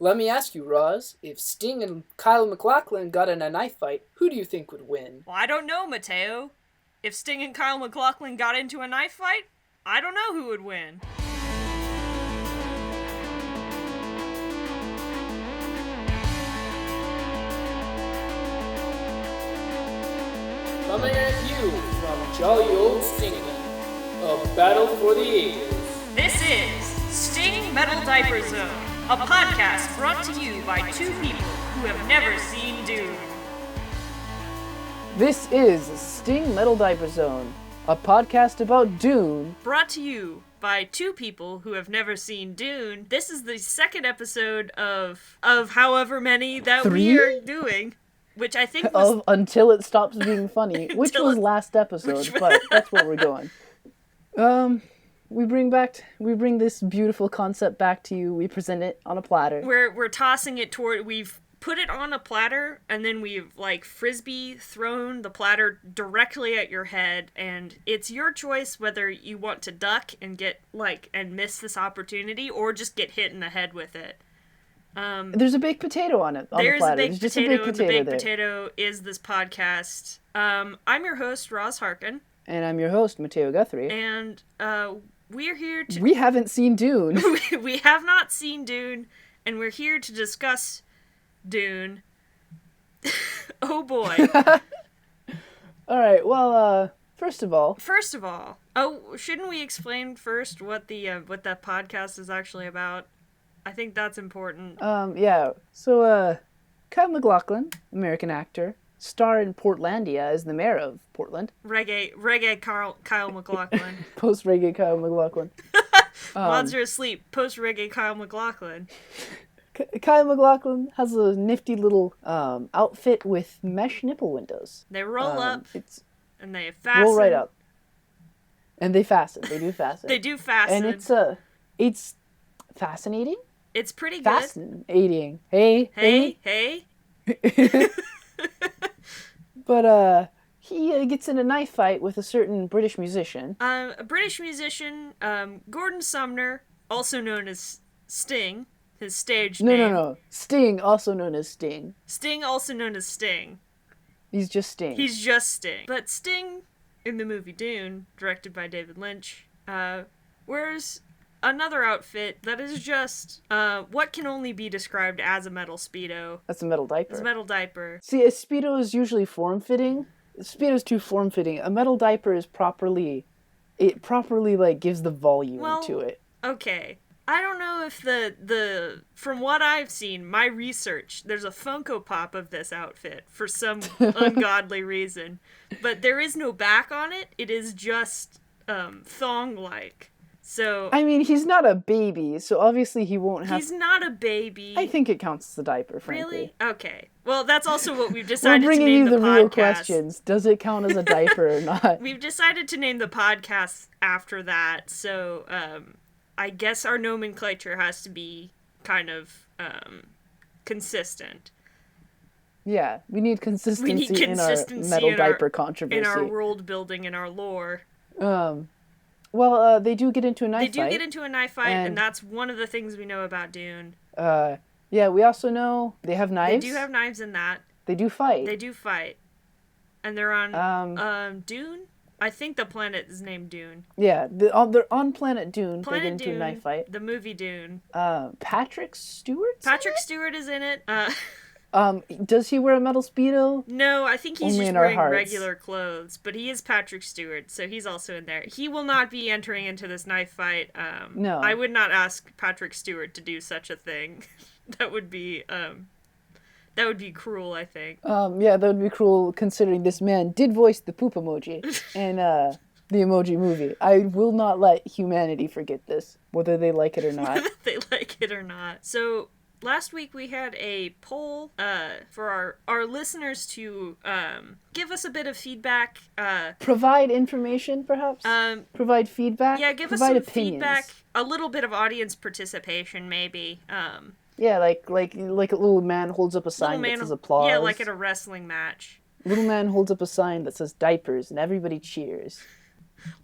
Let me ask you, Roz, if Sting and Kyle MacLachlan got in a knife fight, who do you think would win? Well, I don't know, Mateo. If Sting and Kyle MacLachlan got into a knife fight, I don't know who would win. Coming at you from jolly old Stingland, a battle for the ages. This is Sting Metal Diaper Zone, a podcast brought to you by two people who have never seen Dune. This is Sting Metal Diaper Zone, a podcast about Dune. Brought to you by two people who have never seen Dune. This is the second episode of however many that we are doing. Which I think was... until it stops being funny, which was last episode, but that's where we're going. We bring this beautiful concept back to you. We present it on a platter. We're tossing it toward... We've put it on a platter, and then we've, frisbee thrown the platter directly at your head, and it's your choice whether you want to duck and get, and miss this opportunity, or just get hit in the head with it. There's a baked potato on it. There's a baked potato, and the baked potato is this podcast. I'm your host, Roz Harkin. And I'm your host, Mateo Guthrie. And we're here to... We haven't seen Dune. We have not seen Dune, and we're here to discuss Dune. Oh boy. Alright, well, first of all... Oh, shouldn't we explain first what that podcast is actually about? I think that's important. Yeah. So, Kyle MacLachlan, American actor, star in Portlandia as the mayor of Portland. Reggae Kyle MacLachlan. Post-reggae Kyle MacLachlan. Mods are asleep. Post-reggae Kyle MacLachlan. Kyle MacLachlan has a nifty little outfit with mesh nipple windows. They roll up, and they fasten. Roll right up. And they fasten. They do fasten. They do fasten. And it's fascinating. It's pretty good. Fascinating. Hey. But he gets in a knife fight with a certain British musician. A British musician, Gordon Sumner, also known as Sting, his stage name. No. Sting, also known as Sting. Sting, also known as Sting. He's just Sting. But Sting, in the movie Dune, directed by David Lynch, wears another outfit that is just what can only be described as a metal Speedo. That's a metal diaper. It's a metal diaper. See, a Speedo is usually form-fitting. A Speedo's too form-fitting. A metal diaper is properly gives the volume to it. Okay. I don't know if the from what I've seen, my research, there's a Funko Pop of this outfit for some ungodly reason. But there is no back on it. It is just thong-like. So I mean, he's not a baby, so obviously he won't have... He's not a baby. I think it counts as a diaper, frankly. Really? Okay. Well, that's also what we've decided to We're name bringing you the podcast. real questions. Does it count as a diaper or not? We've decided to name the podcast after that, so I guess our nomenclature has to be kind of consistent. Yeah, we need consistency in our metal diaper controversy. In our world building, in our lore. Well, they do get into a knife fight. They do get into a knife fight, and that's one of the things we know about Dune. Yeah, we also know they have knives. They do have knives in that. They do fight. And they're on Dune? I think the planet is named Dune. Yeah, they're on planet Dune. They get into a knife fight. The movie Dune. Patrick Stewart? Patrick Stewart is in it. Does he wear a metal Speedo? No, I think he's just wearing regular clothes, but he is Patrick Stewart, so he's also in there. He will not be entering into this knife fight. No. I would not ask Patrick Stewart to do such a thing. That would be cruel, I think. Yeah, that would be cruel considering this man did voice the poop emoji in the Emoji Movie. I will not let humanity forget this, whether they like it or not. So last week we had a poll for our listeners to give us a bit of feedback. Provide information, perhaps? Provide feedback? Yeah, give us some feedback. A little bit of audience participation, maybe. Yeah, like a little man holds up a sign that says applause. Yeah, like at a wrestling match. Little man holds up a sign that says diapers, and everybody cheers.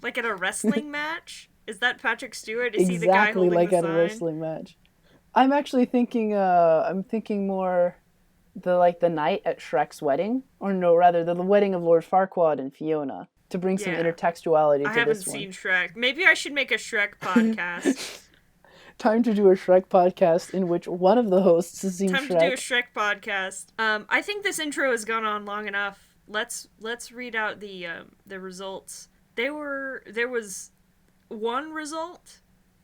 Like at a wrestling match? Is that Patrick Stewart? Is exactly he the guy holding like the at sign? a wrestling match. I'm actually thinking. I'm thinking more the night at Shrek's wedding, or no, rather the wedding of Lord Farquaad and Fiona, to bring some intertextuality to this one. I haven't seen Shrek. Maybe I should make a Shrek podcast. Time to do a Shrek podcast in which one of the hosts has seen Shrek. Time to do a Shrek podcast. I think this intro has gone on long enough. Let's read out the results. There was one result.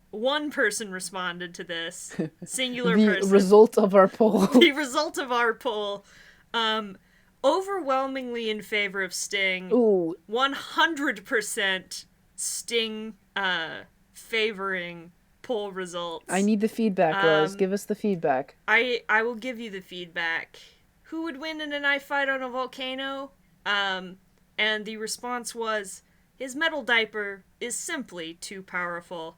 One person responded to this. Singular person. The result of our poll. The result of our poll. Overwhelmingly in favor of Sting. Ooh. 100% Sting favoring poll results. I need the feedback, Rose. Give us the feedback. I will give you the feedback. Who would win in a knife fight on a volcano? And the response was, his metal diaper is simply too powerful.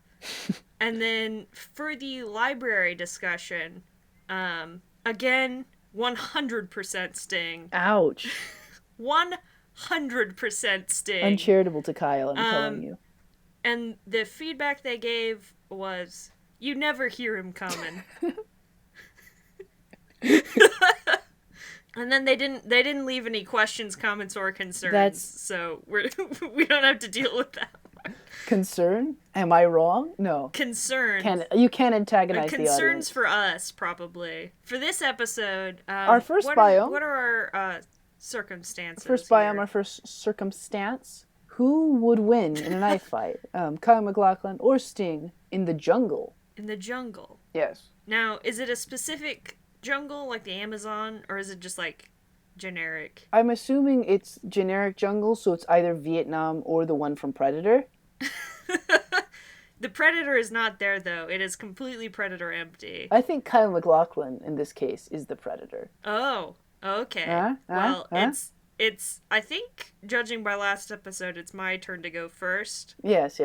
And then for the library discussion, again, 100% Sting. Ouch. 100% Sting. Uncharitable to Kyle, I'm telling you. And the feedback they gave was, you never hear him coming. And then they didn't leave any questions, comments, or concerns. So we don't have to deal with that. Concern? Am I wrong? No. Concerns. You can't antagonize the audience. Concerns for us, probably. For this episode, our first biome. What are our circumstances? First biome, our first circumstance. Who would win in a knife fight? Kyle MacLachlan or Sting in the jungle? In the jungle. Yes. Now, is it a specific jungle, like the Amazon, or is it just like generic? I'm assuming it's generic jungle, so it's either Vietnam or the one from Predator. The Predator is not there, though. It is completely Predator empty. I think Kyle MacLachlan, in this case, is the Predator. Oh, okay. It's I think, judging by last episode, it's my turn to go first. Yes.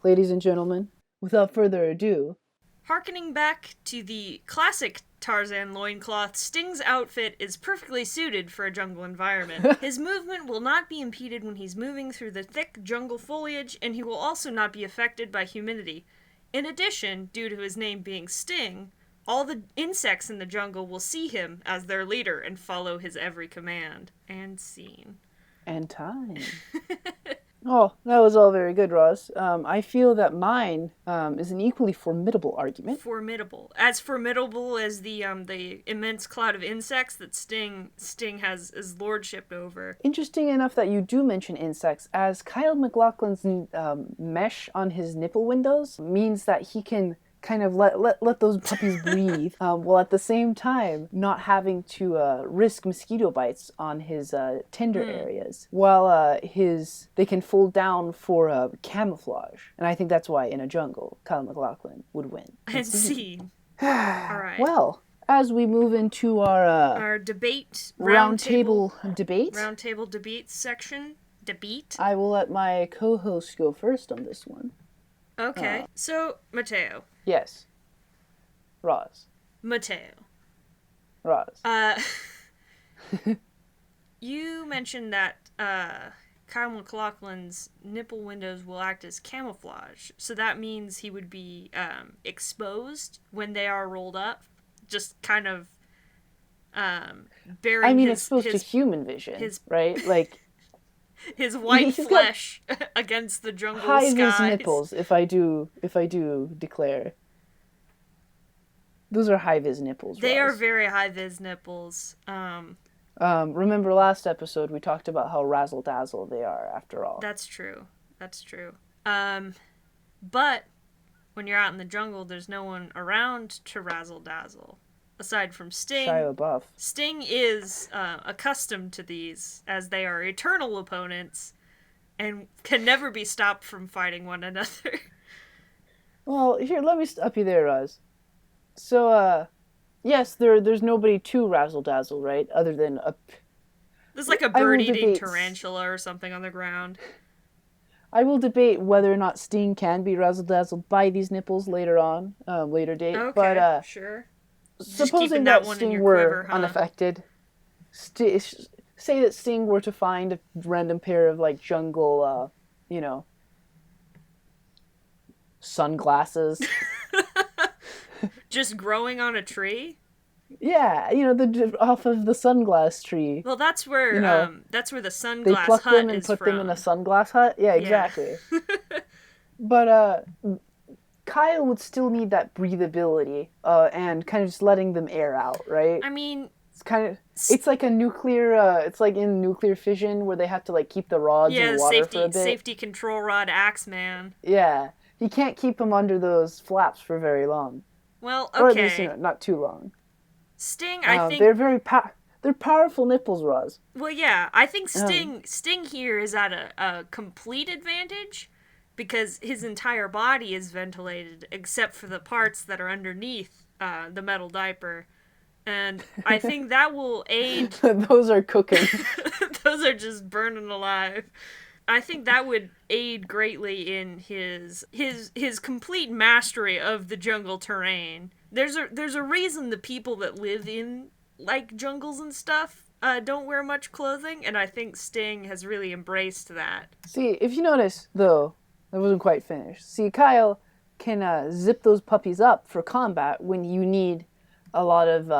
Ladies and gentlemen, without further ado... Harkening back to the classic Tarzan loincloth, Sting's outfit is perfectly suited for a jungle environment. His movement will not be impeded when he's moving through the thick jungle foliage, and he will also not be affected by humidity. In addition, due to his name being Sting, all the insects in the jungle will see him as their leader and follow his every command. And scene. And time. Oh, that was all very good, Roz. I feel that mine is an equally formidable argument. Formidable. As formidable as the immense cloud of insects that Sting has lordship over. Interesting enough that you do mention insects, as Kyle MacLachlan's mesh on his nipple windows means that he can kind of let those puppies breathe, while at the same time not having to risk mosquito bites on his tender areas, while they can fold down for camouflage. And I think that's why in a jungle, Kyle MacLachlan would win. And scene. All right. Well, as we move into our debate roundtable debate, roundtable debate section, I will let my co-host go first on this one. Okay. So, Mateo. Yes. Roz. Mateo. Roz. You mentioned that Kyle MacLachlan's nipple windows will act as camouflage. So that means he would be exposed when they are rolled up. Just kind of burying exposed to human vision, right? Like... his white flesh against the jungle skies. High-vis nipples, if I do declare. Those are high-vis nipples, They Roz. are very high-vis nipples. Remember last episode we talked about how razzle-dazzle they are, after all. That's true. But when you're out in the jungle, there's no one around to razzle-dazzle. Aside from Sting, Shia LaBeouf. Sting is accustomed to these, as they are eternal opponents and can never be stopped from fighting one another. Well, here, let me stop you there, Roz. So, yes, there's nobody to razzle-dazzle, right? Other than a... There's like a bird-eating tarantula or something on the ground. I will debate whether or not Sting can be razzle-dazzled by these nipples later on, later date. Okay, but, sure. Supposing that Sting were unaffected, say that Sting were to find a random pair of, like, jungle, sunglasses. Just growing on a tree? Yeah, off of the sunglass tree. Well, that's where that's where the They sunglass pluck hut them and is put from. them in a sunglass hut. Yeah, exactly. But Kyle would still need that breathability, and kind of just letting them air out, right? I mean, it's like a nuclear, it's like in nuclear fission where they have to like keep the rods in the water for a bit. Safety control rod Axeman. Yeah, he can't keep them under those flaps for very long. Well, okay. Or at least, not too long. Sting, I think they're they're powerful nipples, Roz. Well, yeah, I think Sting here is at a complete advantage because his entire body is ventilated except for the parts that are underneath the metal diaper. And I think that will aid... Those are cooking. Those are just burning alive. I think that would aid greatly in his complete mastery of the jungle terrain. There's a reason the people that live in like jungles and stuff don't wear much clothing, and I think Sting has really embraced that. See, if you notice, though, that wasn't quite finished. See, Kyle can zip those puppies up for combat when you need a lot of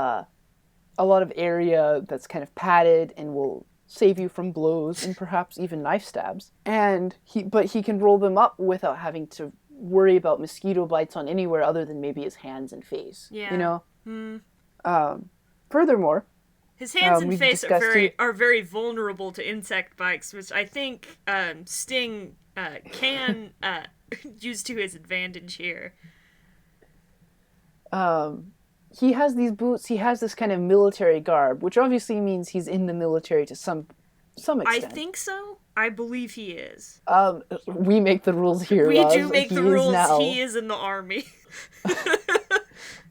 area that's kind of padded and will save you from blows and perhaps even knife stabs. But he can roll them up without having to worry about mosquito bites on anywhere other than maybe his hands and face. Yeah. Furthermore, his hands and face are very vulnerable to insect bites, which I think Sting can use to his advantage here. He has these boots. He has this kind of military garb, which obviously means he's in the military to some extent. I think so. I believe he is. We make the rules here. We Roz. do make the rules. He is in the army.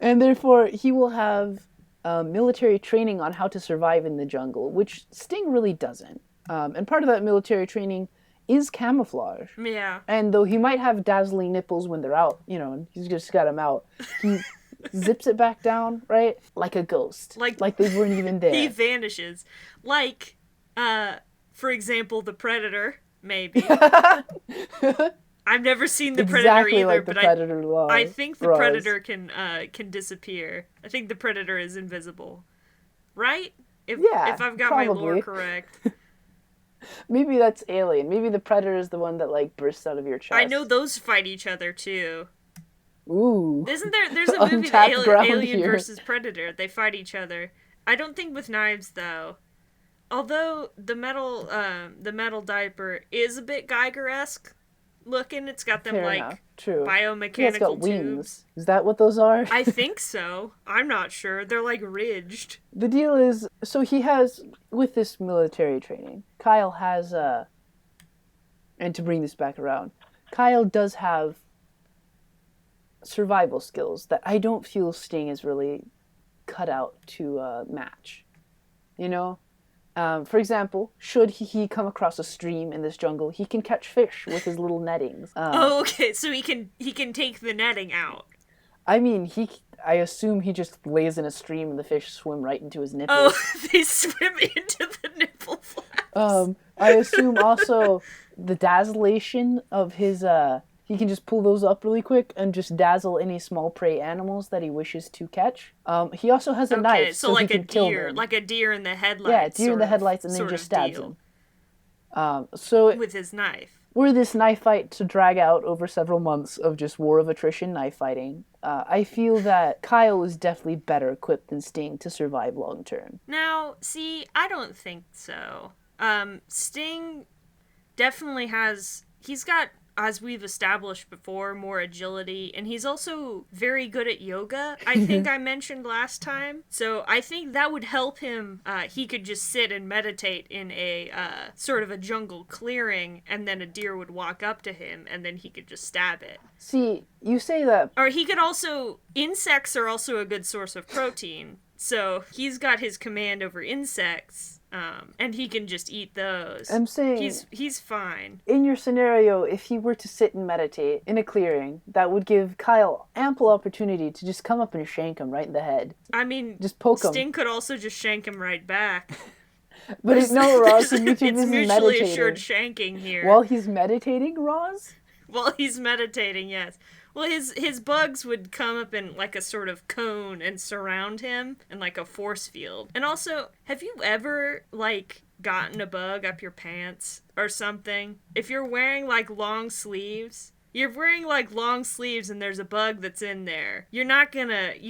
And therefore, he will have military training on how to survive in the jungle, which Sting really doesn't. And part of that military training is camouflage. Yeah. And though he might have dazzling nipples when they're out, and he's just got them out, he zips it back down, right? Like a ghost. Like they weren't even there. He vanishes. Like, for example, the Predator, maybe. I've never seen the Predator either, like but I think the Roz. Predator can disappear. I think the Predator is invisible, right? If I've got my lore correct. Maybe that's Alien. Maybe the Predator is the one that like bursts out of your chest. I know those fight each other too. Ooh. There's a movie, Alien versus Predator. They fight each other. I don't think with knives though. Although the metal diaper is a bit Geiger-esque looking. It's got them True. biomechanical it's got tubes. Wings. Is that what those are? I think so. I'm not sure. They're like ridged. The deal is, so he has, with this military training, Kyle has, and to bring this back around, Kyle does have survival skills that I don't feel Sting is really cut out to match. For example, should he come across a stream in this jungle, he can catch fish with his little nettings. Okay, so he can take the netting out. I mean, I assume he just lays in a stream and the fish swim right into his nipples. Oh, they swim into the nipple flaps. I assume also the dazzlation of his, he can just pull those up really quick and just dazzle any small prey animals that he wishes to catch. He also has a knife, so like he can kill them. Like a deer in the headlights. Yeah, deer in the headlights, and then just stabs him. So with his knife. Were this knife fight to drag out over several months of just war of attrition knife fighting, I feel that Kyle is definitely better equipped than Sting to survive long term. Now, see, I don't think so. Sting definitely he's got, as we've established before, more agility, and he's also very good at yoga, I think I mentioned last time. So I think that would help him. He could just sit and meditate in a sort of a jungle clearing, and then a deer would walk up to him, and then he could just stab it. See, you say that... Or he could also... Insects are also a good source of protein, so he's got his command over insects. And he can just eat those. I'm saying... He's fine. In your scenario, if he were to sit and meditate in a clearing, that would give Kyle ample opportunity to just come up and shank him right in the head. I mean... Just poke him. Sting could also just shank him right back. But no, Roz, it's mutually assured shanking here. While he's meditating, Roz? While he's meditating, yes. Well, his bugs would come up in like a sort of cone and surround him in like a force field. And also, have you ever like gotten a bug up your pants or something? If you're wearing like long sleeves, you're wearing like long sleeves and there's a bug that's in there. You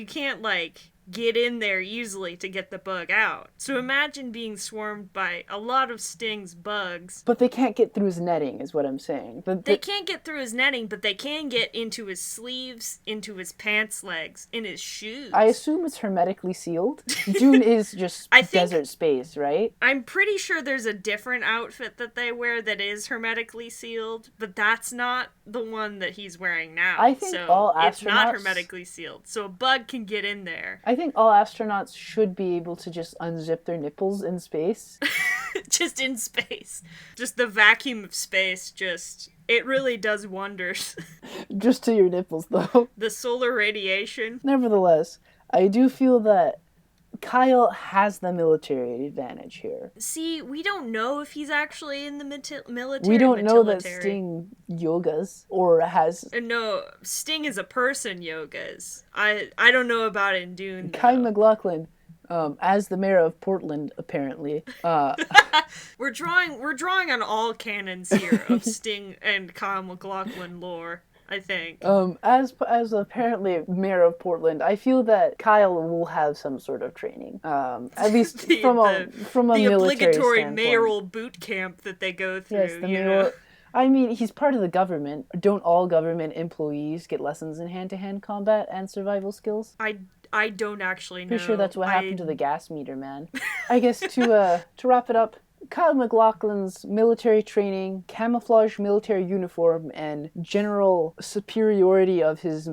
can't like get in there easily to get the bug out. So imagine being swarmed by a lot of Sting's bugs. But they can't get through his netting, is what I'm saying. They can't get through his netting, but they can get into his sleeves, into his pants legs, in his shoes. I assume it's hermetically sealed. Dune is just desert space, right? I'm pretty sure there's a different outfit that they wear that is hermetically sealed, but that's not the one that he's wearing now. I think all astronauts... It's not hermetically sealed, so a bug can get in there. I think all astronauts should be able to just unzip their nipples in space. Just in space. Just the vacuum of space, it really does wonders. Just to your nipples, though. The solar radiation. Nevertheless, I do feel that Kyle has the military advantage here. See, we don't know if he's actually in the military. We don't know that Sting yogas or has... No, Sting is a person yogas. I don't know about in Dune, though. Kyle MacLachlan, as the mayor of Portland, apparently. We're drawing on all canons here of Sting and Kyle MacLachlan lore, I think. As apparently mayor of Portland, I feel that Kyle will have some sort of training. At least from a military obligatory standpoint. mayoral boot camp that they go through. Yes, the mayoral. I mean, he's part of the government. Don't all government employees get lessons in hand-to-hand combat and survival skills? I don't actually know. Pretty sure that's what happened to the gas meter man. I guess to wrap it up, Kyle MacLachlan's military training, camouflage military uniform, and general superiority of his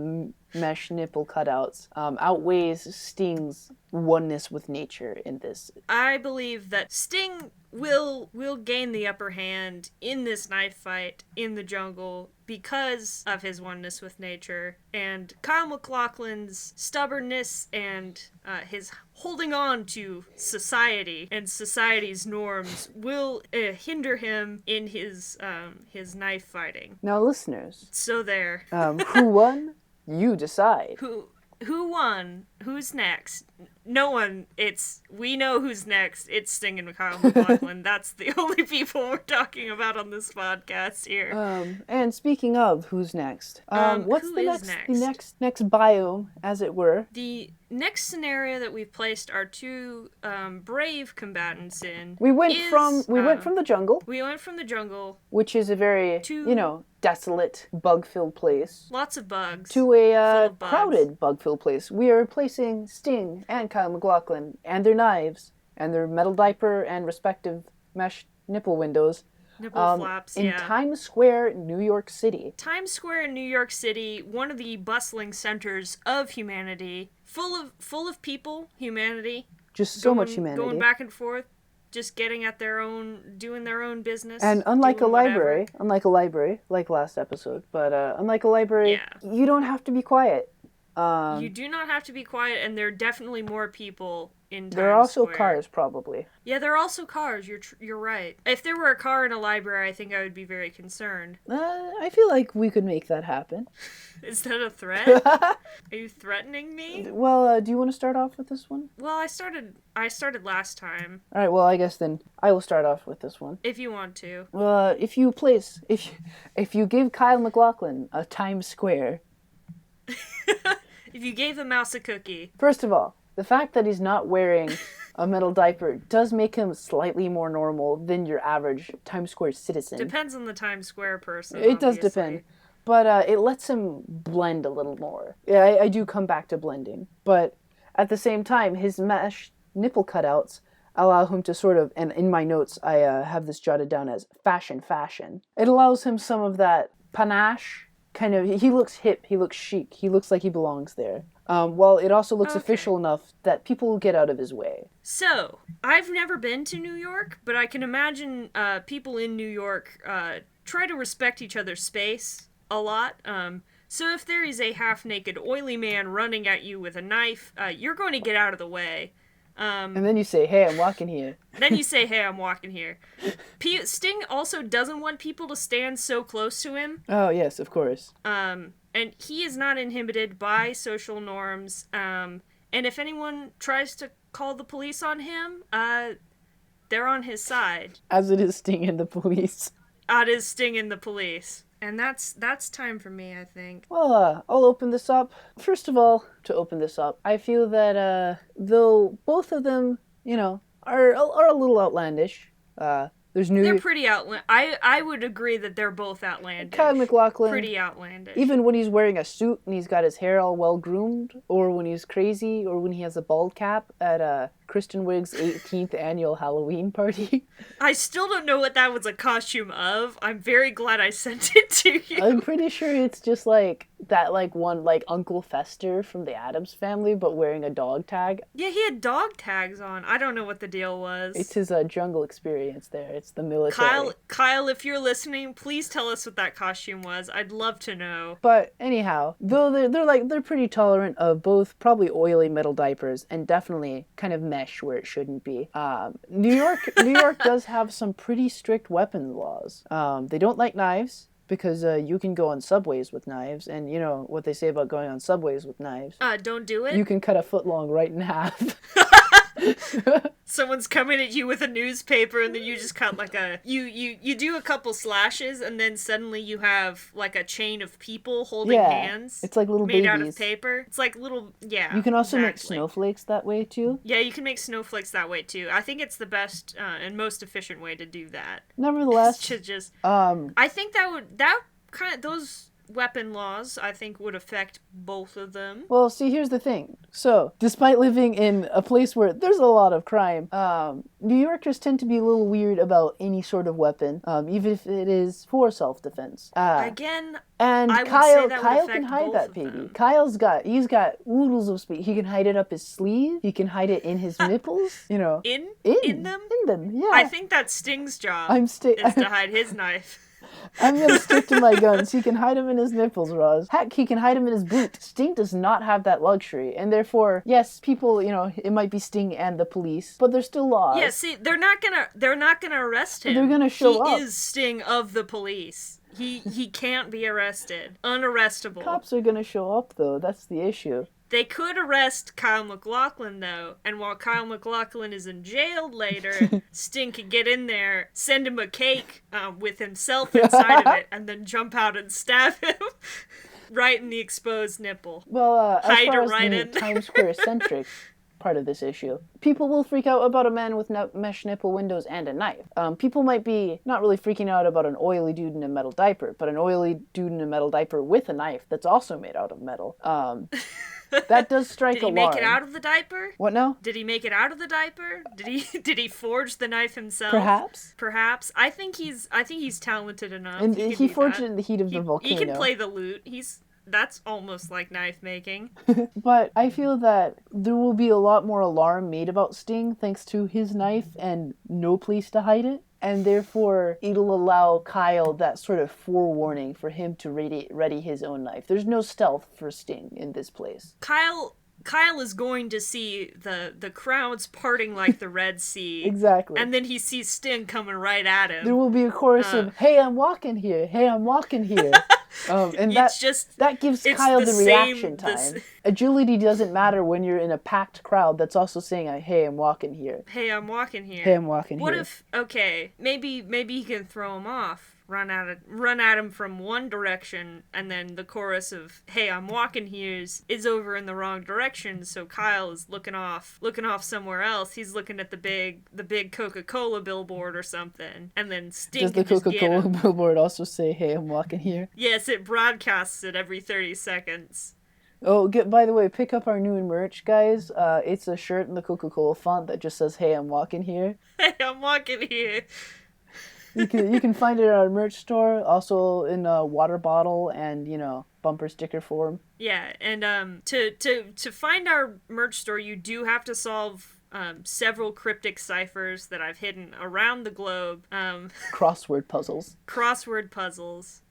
mesh nipple cutouts outweighs Sting's oneness with nature in this. I believe that Sting will gain the upper hand in this knife fight in the jungle because of his oneness with nature, and Kyle MacLachlan's stubbornness and his holding on to society and society's norms will hinder him in his knife fighting. Now, listeners. So there. Who won? You decide. Who won? Who's next? No one. We know who's next. It's Sting and Kyle MacLachlan. That's the only people we're talking about on this podcast here. And speaking of who's next, what's the next biome, as it were? The next scenario that we've placed our two brave combatants in. We went from the jungle. We went from the jungle, which is a very desolate, bug-filled place. Lots of bugs. To a crowded, bug-filled place. We are replacing Sting and Kyle MacLachlan and their knives and their metal diaper and respective mesh nipple windows. Nipple flaps, in Times Square, New York City. Times Square in New York City, one of the bustling centers of humanity, full of people, humanity. Just so much humanity. Going back and forth, just getting at doing their own business. And unlike a library, like last episode, but unlike a library, you don't have to be quiet. You do not have to be quiet, and there are definitely more people in Times There are also Square. cars, probably. Yeah, there are also cars. You're right. If there were a car in a library, I think I would be very concerned. I feel like we could make that happen. Is that a threat? Are you threatening me? Well, do you want to start off with this one? Well, I started last time. All right. Well, I guess then I will start off with this one. If you want to. Well, if you give Kyle MacLachlan a Times Square. If you gave the mouse a cookie. First of all, the fact that he's not wearing a metal diaper does make him slightly more normal than your average Times Square citizen. Depends on the Times Square person. It does depend. But it lets him blend a little more. Yeah, I do come back to blending. But at the same time, his mesh nipple cutouts allow him to sort of, and in my notes, I have this jotted down as fashion. It allows him some of that panache. Kind of, he looks hip, he looks chic, he looks like he belongs there. Well, it also looks official enough that people will get out of his way. So, I've never been to New York, but I can imagine people in New York try to respect each other's space a lot. So if there is a half-naked oily man running at you with a knife, you're going to get out of the way. And then you say, hey, I'm walking here. Sting also doesn't want people to stand so close to him. Oh, yes, of course. And And he is not inhibited by social norms. And if anyone tries to call the police on him, they're on his side. As it is Sting and the police. It is Sting and the police. And that's time for me, I think. Well, I'll open this up. First of all, to open this up, I feel that though both of them, are a little outlandish. They're pretty outlandish. I would agree that they're both outlandish. Kyle MacLachlan, pretty outlandish. Even when he's wearing a suit and he's got his hair all well groomed, or when he's crazy, or when he has a bald cap at Kristen Wiig's 18th annual Halloween party. I still don't know what that was a costume of. I'm very glad I sent it to you. I'm pretty sure it's just like that, one Uncle Fester from the Addams Family, but wearing a dog tag. Yeah, he had dog tags on. I don't know what the deal was. It's his jungle experience there. It's the military. Kyle, if you're listening, please tell us what that costume was. I'd love to know. But anyhow, though they're pretty tolerant of both probably oily metal diapers and definitely kind of mesh where it shouldn't be. New York does have some pretty strict weapons laws. They don't like knives, because you can go on subways with knives, and you know what they say about going on subways with knives. Don't do it. You can cut a foot long right in half. Someone's coming at you with a newspaper, and then you just cut you do a couple slashes, and then suddenly you have like a chain of people holding hands. It's like little made babies. Out of paper. It's like little, You can also make snowflakes that way too. Yeah, you can make snowflakes that way too. I think it's the best and most efficient way to do that. Nevertheless, I think those weapon laws, I think, would affect both of them. Well, see, here's the thing. So, despite living in a place where there's a lot of crime, New Yorkers tend to be a little weird about any sort of weapon, even if it is for self-defense. Again, and I would Kyle, say that Kyle would can affect hide both that of baby. them. He's got oodles of speed. He can hide it up his sleeve. He can hide it in his nipples. In them. In them. Yeah. I think that's Sting's job. Is to hide his knife. I'm gonna stick to my guns. He can hide him in his nipples, Roz. Heck, he can hide him in his boot. Sting does not have that luxury, and therefore, yes, people, it might be Sting and the police, but there's still laws. Yeah, see, they're not gonna arrest him. They're gonna show up. He is Sting of the police. He can't be arrested. Unarrestable. Cops are gonna show up, though. That's the issue. They could arrest Kyle MacLachlan, though, and while Kyle MacLachlan is in jail later, Sting could get in there, send him a cake with himself inside of it, and then jump out and stab him right in the exposed nipple. Well, as hide far her as right the in. Times Square-centric part of this issue, people will freak out about a man with mesh nipple windows and a knife. People might be not really freaking out about an oily dude in a metal diaper, but an oily dude in a metal diaper with a knife that's also made out of metal. That does strike Did he alarm. make it out of the diaper? What now? Did he make it out of the diaper? Did he forge the knife himself? Perhaps. I think he's talented enough. And he forged it in the heat of the volcano. He can play the lute. That's almost like knife making. But I feel that there will be a lot more alarm made about Sting thanks to his knife and no place to hide it. And therefore, it'll allow Kyle that sort of forewarning for him to ready his own knife. There's no stealth for Sting in this place. Kyle is going to see the crowds parting like the Red Sea. Exactly. And then he sees Sting coming right at him. There will be a chorus of, "Hey, I'm walking here. Hey, I'm walking here." And that gives Kyle the reaction time. Agility doesn't matter when you're in a packed crowd that's also saying, "Hey, I'm walking here. Hey, I'm walking here. Hey, I'm walking here." What if, maybe he can throw him off. Run at him from one direction, and then the chorus of "Hey, I'm walking here" is over in the wrong direction. So Kyle is looking off somewhere else. He's looking at the big Coca-Cola billboard or something, and then Sting. Does the Coca-Cola billboard also say "Hey, I'm walking here"? Yes, it broadcasts it every 30 seconds. Oh, by the way, pick up our new merch, guys. It's a shirt in the Coca-Cola font that just says "Hey, I'm walking here." Hey, I'm walking here. You can find it at our merch store, also in a water bottle and, bumper sticker form. Yeah, and to find our merch store, you do have to solve several cryptic ciphers that I've hidden around the globe. Crossword puzzles.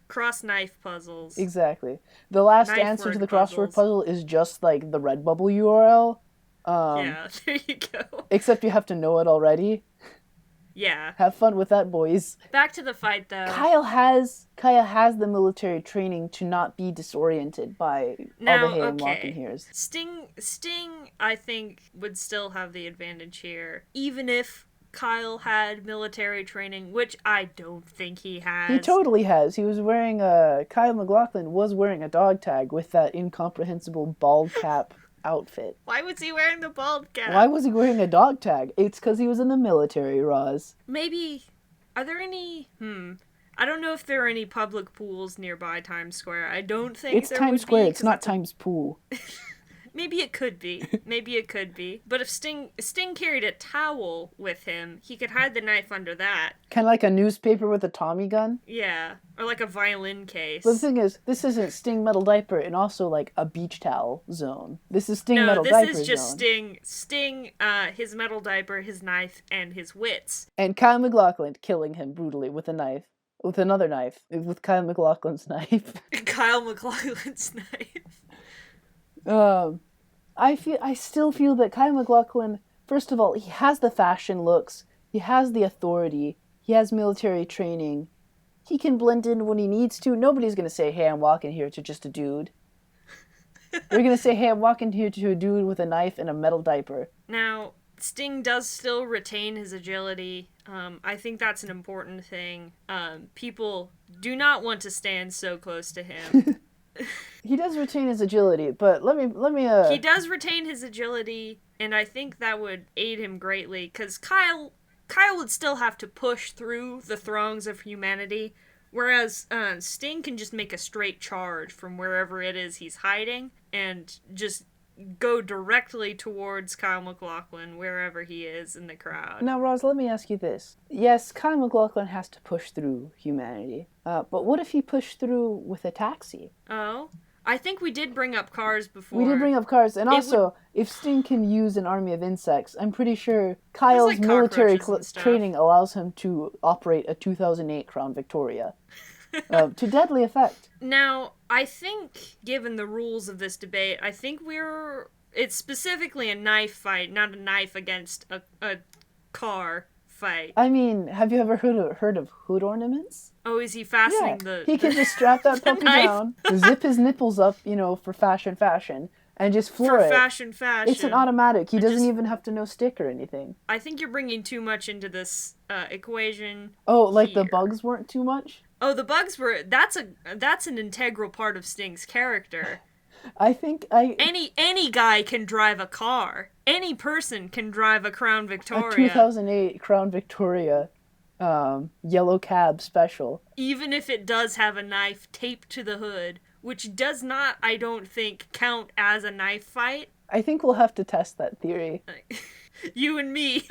Cross-knife puzzles. Exactly. The last Knife answer to the crossword puzzles. puzzle is just like the Redbubble URL. Yeah, there you go. Except you have to know it already. Yeah. Have fun with that, boys. Back to the fight, though. Kyle has the military training to not be disoriented by all the hay and walking hears. Sting, I think, would still have the advantage here, even if Kyle had military training, which I don't think he has. He totally has. He was wearing Kyle MacLachlan was wearing a dog tag with that incomprehensible bald cap outfit. Why was he wearing the bald cap? Why was he wearing a dog tag? It's because he was in the military, Roz. Maybe. Are there any? I don't know if there are any public pools nearby Times Square. I don't think it's Times Square. It's not Times Pool. Maybe it could be. But if Sting carried a towel with him, he could hide the knife under that. Kind of like a newspaper with a Tommy gun? Yeah. Or like a violin case. But the thing is, this isn't Sting Metal Diaper and also like a beach towel zone. This is Sting Metal Diaper zone. No, this is just Sting, his metal diaper, his knife, and his wits. And Kyle MacLachlan killing him brutally with a knife. With another knife. With Kyle MacLachlan's knife. Kyle MacLachlan's knife. I still feel that Kyle MacLachlan, first of all, he has the fashion looks, he has the authority, he has military training, he can blend in when he needs to. Nobody's gonna say, hey, I'm walking here to just a dude. They're gonna say, hey, I'm walking here to a dude with a knife and a metal diaper. Now, Sting does still retain his agility. I think that's an important thing. People do not want to stand so close to him. He does retain his agility, but let me. He does retain his agility, and I think that would aid him greatly, because Kyle would still have to push through the throngs of humanity, whereas Sting can just make a straight charge from wherever it is he's hiding, and just go directly towards Kyle MacLachlan wherever he is in the crowd. Now, Roz, let me ask you this. Yes, Kyle MacLachlan has to push through humanity, but what if he pushed through with a taxi? Oh? I think we did bring up cars before. We did bring up cars, and also, if Sting can use an army of insects, I'm pretty sure Kyle's military training allows him to operate a 2008 Crown Victoria. To deadly effect. Now, I think, given the rules of this debate, I think it's specifically a knife fight, not a knife against a car fight. I mean, have you ever heard of hood ornaments? Oh, is he fastening He can just strap that puppy down, zip his nipples up, for fashion, and just floor it. For fashion. It's an automatic. He doesn't even have to know stick or anything. I think you're bringing too much into this equation. Oh, like the bugs weren't too much? Oh, the bugs were. That's an integral part of Sting's character. Any guy can drive a car. Any person can drive a Crown Victoria. A 2008 Crown Victoria, yellow cab special. Even if it does have a knife taped to the hood, which does not, I don't think, count as a knife fight. I think we'll have to test that theory. You and me.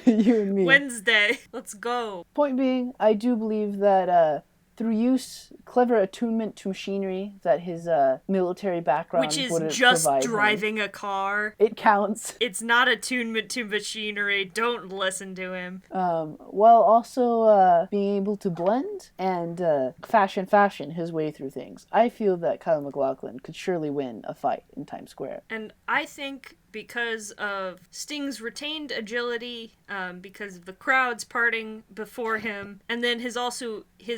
You and me. Wednesday. Let's go. Point being, I do believe that through clever attunement to machinery that his military background which is wouldn't just provide driving a car. It counts. It's not attunement to machinery. Don't listen to him. While also being able to blend and fashion his way through things. I feel that Kyle MacLachlan could surely win a fight in Times Square. And I think because of Sting's retained agility, because of the crowds parting before him, and then his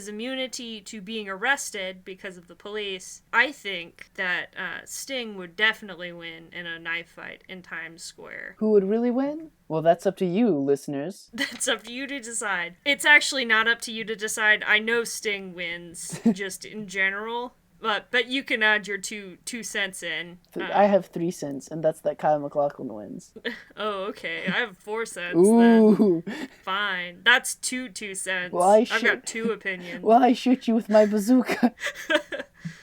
immunity to being arrested because of the police, I think that Sting would definitely win in a knife fight in Times Square. Who would really win? Well, that's up to you, listeners. That's up to you to decide. It's actually not up to you to decide. I know Sting wins, just in general. But you can add your two cents in. I have 3 cents, and that's that Kyle MacLachlan wins. Oh, okay. I have 4 cents. Ooh. Then. Fine. That's 2 cents. Well, I've got 2 opinions. Well, I shoot you with my bazooka.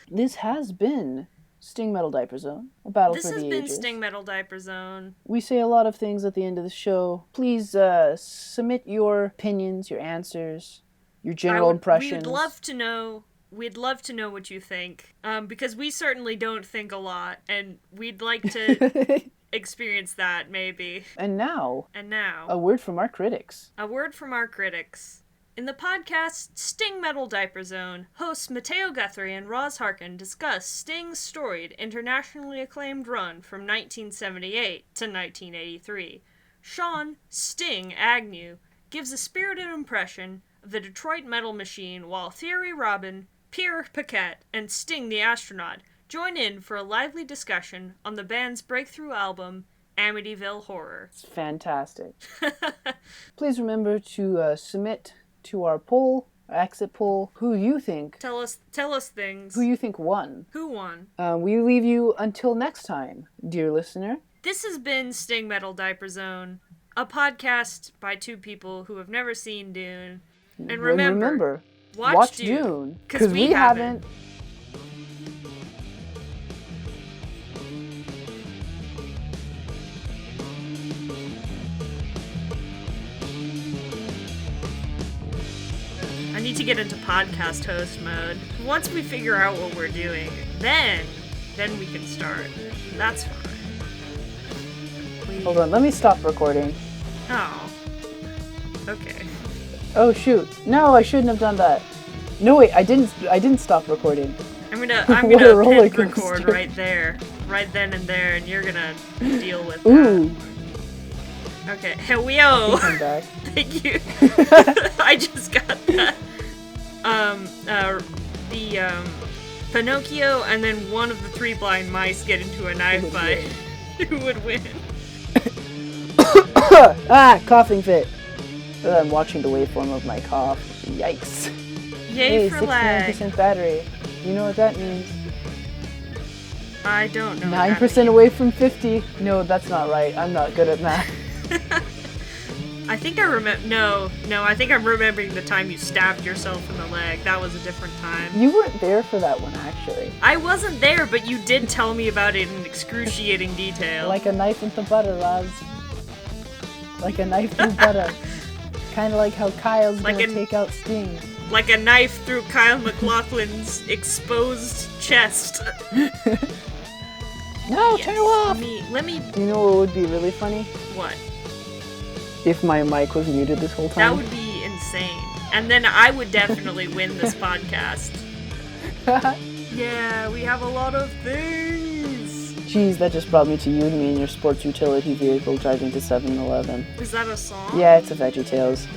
This has been Sting Metal Diaper Zone, a battle for the ages. This has been Sting Metal Diaper Zone. We say a lot of things at the end of the show. Please submit your opinions, your answers, your general impressions. We'd love to know what you think, because we certainly don't think a lot, and we'd like to experience that, maybe. And now, a word from our critics. In the podcast Sting Metal Diaper Zone, hosts Mateo Guthrie and Roz Harkin discuss Sting's storied, internationally acclaimed run from 1978 to 1983. Sean Sting Agnew gives a spirited impression of the Detroit metal machine, while Thierry Robin, Pierre Paquette, and Sting the astronaut join in for a lively discussion on the band's breakthrough album, Amityville Horror. It's fantastic. Please remember to submit to our poll, exit poll, who you think. Tell us things. Who you think won. Who won? We leave you until next time, dear listener. This has been Sting Metal Diaper Zone, a podcast by two people who have never seen Dune. And remember watch Dune, because we haven't. I need to get into podcast host mode. Once we figure out what we're doing, then we can start. That's fine. Hold on, let me stop recording. Oh. Okay. Oh shoot. No, I shouldn't have done that. No wait, I didn't stop recording. I'm gonna What a roller pin record coaster. right there. Right then and there, and you're gonna deal with Ooh. that. Okay. Hello. I'm back. Thank you. I just got that. Pinocchio and then one of the three blind mice get into a knife fight. Who would win? Coughing fit. I'm watching the waveform of my cough. Yikes. Yay Hey, for lag. 69% battery. You know what that means? I don't know. 9% away from 50. No, that's not right. I'm not good at math. I think I remember. No, I think I'm remembering the time you stabbed yourself in the leg. That was a different time. You weren't there for that one, actually. I wasn't there, but you did tell me about it in excruciating detail. Like a knife into butter, lads. Like a knife through butter. Kind of like how Kyle's gonna take out Sting. Like a knife through Kyle MacLachlan's exposed chest. No, Yes. turn off! Let me. You know what would be really funny? What? If my mic was muted this whole time. That would be insane. And then I would definitely win this podcast. Yeah, we have a lot of things. Jeez, that just brought me to you and me in your sports utility vehicle driving to 7-Eleven. Is that a song? Yeah, it's a VeggieTales.